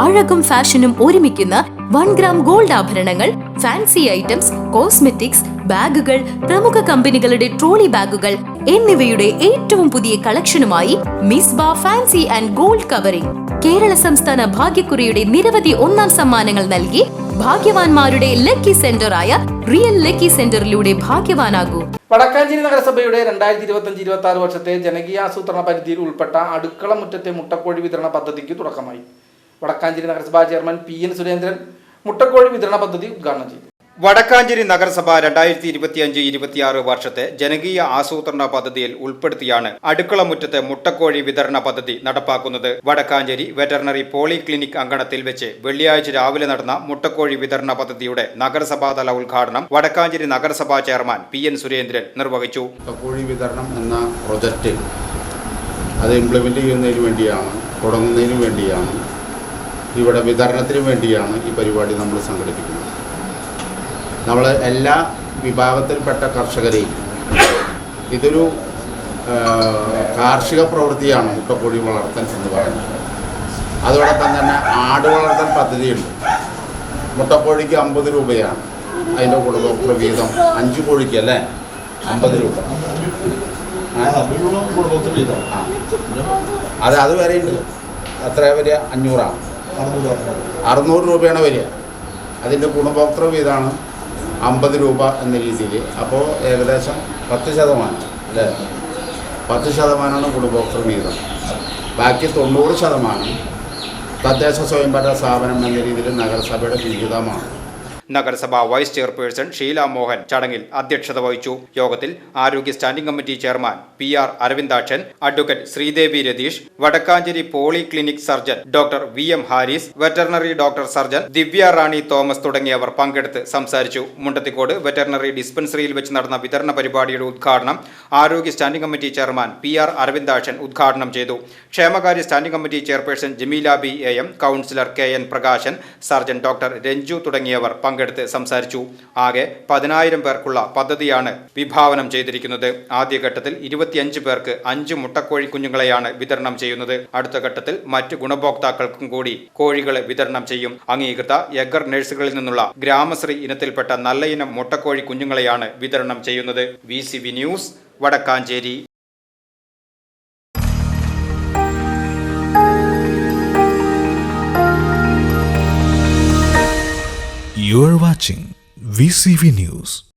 അഴകും ഫാഷനും ഒരുമിക്കുന്ന 1 gram gold ആഭരണങ്ങൾ, ഫാൻസി ഐറ്റംസ്, കോസ്മെറ്റിക്സ്, ബാഗുകൾ, പ്രമുഖ കമ്പനികളുടെ ട്രോളി ബാഗുകൾ എന്നിവയുടെ ഏറ്റവും പുതിയ കളക്ഷനുമായി Misba fancy and gold covering. Kerala സംസ്ഥാന ഭാഗ്യക്കുറിയുടെ നിരവധി ഒന്നാം സമ്മാനങ്ങൾ നൽകി ഭാഗ്യവാന്മാരുടെ ലക്കി സെന്ററായ റിയൽ ലക്കി സെന്ററിലൂടെ ഭാഗ്യവാനാകൂ. വടക്കാഞ്ചേരി നഗരസഭയുടെ 2025-26 വർഷത്തെ ജനകീയാസൂത്രണ പരിധിയിൽ ഉൾപ്പെട്ട അടുക്കള മുറ്റത്തെ മുട്ടക്കോഴി വിതരണ പദ്ധതിക്ക് തുടക്കമായി. വടക്കാഞ്ചേരി നഗരസഭാ ചെയർമാൻ PN സുരേന്ദ്രൻ മുട്ടക്കോഴി വിതരണ പദ്ധതി ഉദ്ഘാടനം ചെയ്തു. വടക്കാഞ്ചേരി നഗരസഭ 2025-26 വർഷത്തെ ജനകീയ ആസൂത്രണ പദ്ധതിയിൽ ഉൾപ്പെടുത്തിയാണ് അടുക്കള മുറ്റത്തെ മുട്ടക്കോഴി വിതരണ പദ്ധതി നടപ്പാക്കുന്നത്. വടക്കാഞ്ചേരി വെറ്ററിനറി പോളിക്ലിനിക് അങ്കണത്തിൽ വെച്ച് വെള്ളിയാഴ്ച രാവിലെ നടന്ന മുട്ടക്കോഴി വിതരണ പദ്ധതിയുടെ നഗരസഭാതല ഉദ്ഘാടനം വടക്കാഞ്ചേരി നഗരസഭാ ചെയർമാൻ PN സുരേന്ദ്രൻ നിർവഹിച്ചു. മുട്ടക്കോഴി വിതരണം എന്ന പ്രൊജക്റ്റ് അത് ഇംപ്ലിമെന്റ് ചെയ്യുന്നതിന് വേണ്ടിയാണ്, തുടങ്ങുന്നതിന് വേണ്ടിയാണ്, ഇവിടെ വിതരണത്തിന് വേണ്ടിയാണ് ഈ പരിപാടി നമ്മൾ സംഘടിപ്പിക്കുന്നത്. നമ്മൾ എല്ലാ വിഭാഗത്തിൽപ്പെട്ട കർഷകരെയും ഇതൊരു കാർഷിക പ്രവൃത്തിയാണ് മുട്ടക്കോഴി വളർത്തൽ എന്ന് പറയുന്നത്. അതോടൊപ്പം തന്നെ ആട് വളർത്തൽ പദ്ധതിയുണ്ട്. മുട്ടക്കോഴിക്ക് 50 രൂപയാണ് അതിൻ്റെ ഗുണഭോക്തൃ വീതം. 5 കോഴിക്ക് അല്ലേ 50 രൂപ. അത് വരെ ഉണ്ട്. എത്ര വരിക? 500 600 രൂപയാണ് വരിക. അതിൻ്റെ ഗുണഭോക്തൃ വീതമാണ് 50 രൂപ എന്ന രീതിയിൽ. അപ്പോൾ ഏകദേശം 10% അല്ലേ, 10% ഗുണഭോക്തൃ വീതം. ബാക്കി 90% തദ്ദേശ സ്വയംഭരണ സ്ഥാപനം എന്ന രീതിയിൽ നഗരസഭയുടെ വിഹിതമാണ്. നഗരസഭ വൈസ് ചെയർപേഴ്സൺ ഷീല മോഹൻ ചടങ്ങിൽ അധ്യക്ഷത വഹിച്ചു. യോഗത്തിൽ ആരോഗ്യ standing committee chairman PR Aravindakshan, advocate Sreedevi Ratheesh, Vadakkanchery polyclinic surgeon doctor VM Haris, veterinary doctor surgeon Divya Rani Thomas തുടങ്ങിയവർ പങ്കെടുത്ത് സംസാരിച്ചു. മുണ്ടത്തിക്കോട് വെറ്ററിനറി ഡിസ്പെൻസറിയിൽ വെച്ച് നടന്ന വിതരണ പരിപാടിയുടെ ഉദ്ഘാടനം ആരോഗ്യ standing committee chairman PR Aravindakshan ഉദ്ഘാടനം ചെയ്തു. ക്ഷേമകാര്യ standing committee chairperson Jameela B AM, councillor KN Prakashan, surgeon doctor Ranju തുടങ്ങിയവർ പങ്കെടുത്ത് സംസാരിച്ചു. ആകെ 10,000 പേർക്കുള്ള പദ്ധതിയാണ് വിഭാവനം ചെയ്തിരിക്കുന്നത്. ആദ്യഘട്ടത്തിൽ 25 പേർക്ക് 5 മുട്ടക്കോഴി കുഞ്ഞുങ്ങളെയാണ് വിതരണം ചെയ്യുന്നത്. അടുത്ത ഘട്ടത്തിൽ മറ്റ് ഗുണഭോക്താക്കൾക്കും കൂടി കോഴികളെ വിതരണം ചെയ്യും. അംഗീകൃത എഗർ നഴ്സുകളിൽ നിന്നുള്ള ഗ്രാമശ്രീ ഇനത്തിൽപ്പെട്ട നല്ല ഇനം മുട്ടക്കോഴി കുഞ്ഞുങ്ങളെയാണ് വിതരണം ചെയ്യുന്നത്. VCV news, Vadakkanchery. You are watching VCV News.